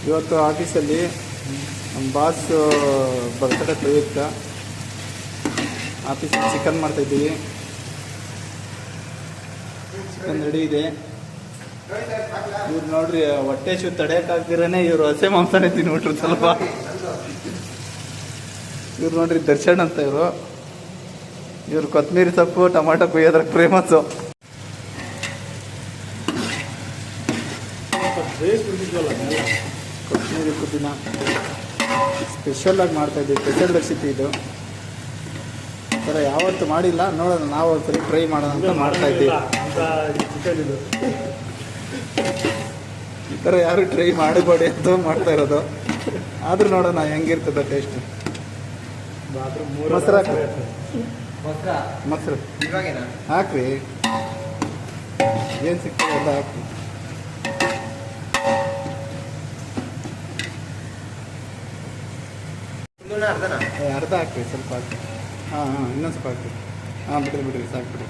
ಇವತ್ತು ಆಫೀಸಲ್ಲಿ ನಮ್ಮ ಬಾಸ್ ಬರ್ತ್ಡೇ ಪ್ರಯುಕ್ತ ಆಫೀಸಲ್ಲಿ ಚಿಕನ್ ಮಾಡ್ತಾಯಿದ್ದೀವಿ. ಚಿಕನ್ ರೆಡಿ ಇದೆ. ಇವ್ರು ನೋಡ್ರಿ ಹೊಟ್ಟೆ ಶೂ ತಡೆಯೋಕ್ಕಾಗ್ದಿರೇ ಇವರು ಹಸೆ ಮಾಂಸನೇ ತಿನ್ಬಿಟ್ರು ಸ್ವಲ್ಪ. ಇವ್ರು ನೋಡ್ರಿ ದರ್ಶನ್ ಅಂತ ಇವರು ಕೊತ್ತಂಬರಿ ಸೊಪ್ಪು ಟೊಮಾಟೊ ಕುಯ್ಯೋದ್ರಾಗ ಫೇಮಸ್ಸು. ಕೊತ್ತಂಬರಿ ಪುದೀನ ಸ್ಪೆಷಲಾಗಿ ಮಾಡ್ತಾಯಿದ್ದೀವಿ. ಸ್ಪೆಷಲ್ ರೆಸಿಪಿ ಇದು. ಈ ಥರ ಯಾವತ್ತೂ ಮಾಡಿಲ್ಲ, ನೋಡೋಣ ನಾವು ಒಂದ್ಸರಿ ಟ್ರೈ ಮಾಡೋಣ ಅಂತ ಮಾಡ್ತಾಯಿದ್ದೀವಿ. ಈ ಥರ ಯಾರು ಟ್ರೈ ಮಾಡಬೇಡಿ ಅಂತ ಮಾಡ್ತಾ ಇರೋದು. ಆದರೂ ನೋಡೋಣ ಹೆಂಗಿರ್ತದೆ ಟೇಸ್ಟ್. ಮೊಸರು ಹಾಕ್ರಿ, ಮೊಸರು ಹಾಕ್ರಿ, ಏನು ಸಿಗ್ತದೆ ಎಲ್ಲ ಹಾಕ್ರಿ. ಅರ್ಧ ಹಾಕ್ರಿ, ಸ್ವಲ್ಪ ಹಾಕಿ. ಹಾಂ ಇನ್ನೊಂದು ಸ್ವಲ್ಪ ಹಾಕ್ರಿ. ಬಿಡ್ರಿ ಸಾಕು ಬಿಡ್ರಿ.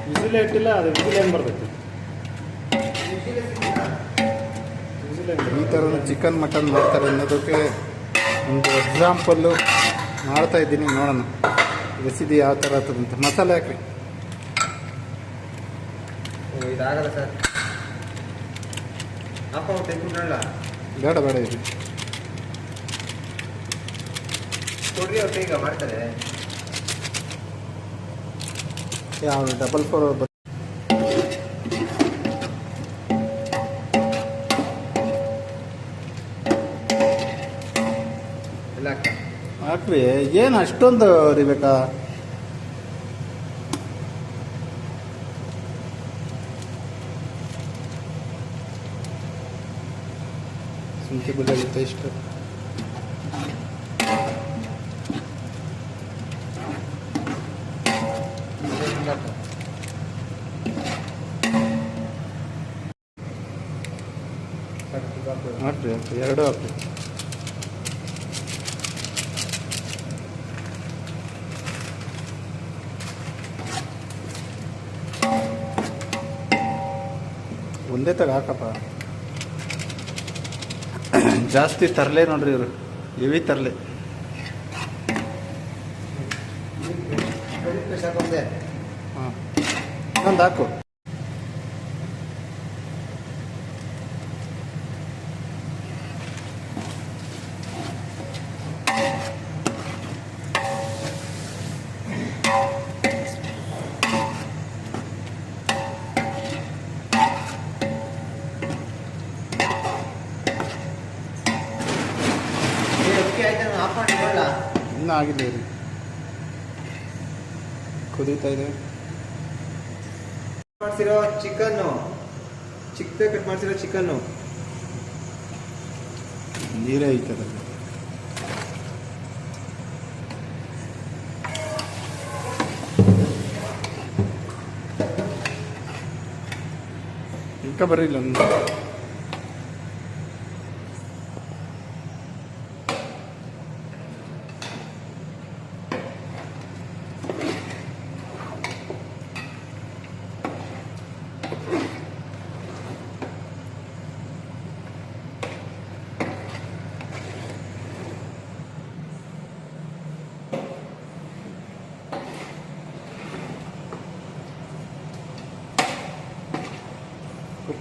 ವಿಸಿಲ್ ಇಟ್ಟಿಲ್ಲ, ಅದು ವಿಸಿಲ್ ಏನು ಬರ್ತೈತಿ. ಈ ಥರ ಚಿಕನ್ ಮಟನ್ ಮಾಡ್ತಾರೆ ಅನ್ನೋದಕ್ಕೆ ಒಂದು ಎಕ್ಸಾಂಪಲ್ಲು ಮಾಡ್ತಾಯಿದ್ದೀನಿ. ನೋಡೋಣ ರೆಸಿಪಿ ಯಾವ ಥರ ಆಗ್ತದಂತ. ಮಸಾಲೆ ಹಾಕ್ರಿ. ಇದಾಗಲ್ಲ ಸರ್, ಬೇಡ ಇದು ಕೊಡ್ರಿ. ಅವ್ರು ಈಗ ಮಾಡ್ತಾರೆ. ಯಾವ ಡಬಲ್ 4 ಎಲ್ಲ ಹಾಕ್ರಿ. ಏನು ಅಷ್ಟೊಂದು ಅರಿಬೇಕಾ? ಶುಂಠಿ ಬೆಳ್ಳುಳ್ಳಿ ಪೇಸ್ಟ್, ಹಾಕ್ರಿ ಎರಡು ಹಾಕ್ರಿ. ಒಂದೇ ತಗ ಹಾಕಪ್ಪ. ಜಾಸ್ತಿ ತರಲೆ ನೋಡ್ರಿ ಇವರು, ಹೆವಿ ತರಲೆ. ಹಾಂ ಇನ್ನೊಂದು ಹಾಕು. ಇನ್ನೂ ಆಗಿಲ್ಲ ರೀ, ಕುದೀತಾ ಇದೆ. ಮಾಡಿಸಿರೋ ಚಿಕನ್ನು, ಚಿಕ್ಕದಾಗಿ ಕಟ್ ಮಾಡಿಸಿರೋ ಚಿಕನ್ನು ನೀರೇ ಐತದಲ್ಲಿ. ಇಂಕ ಬರಲಿಲ್ಲ.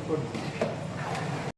Good.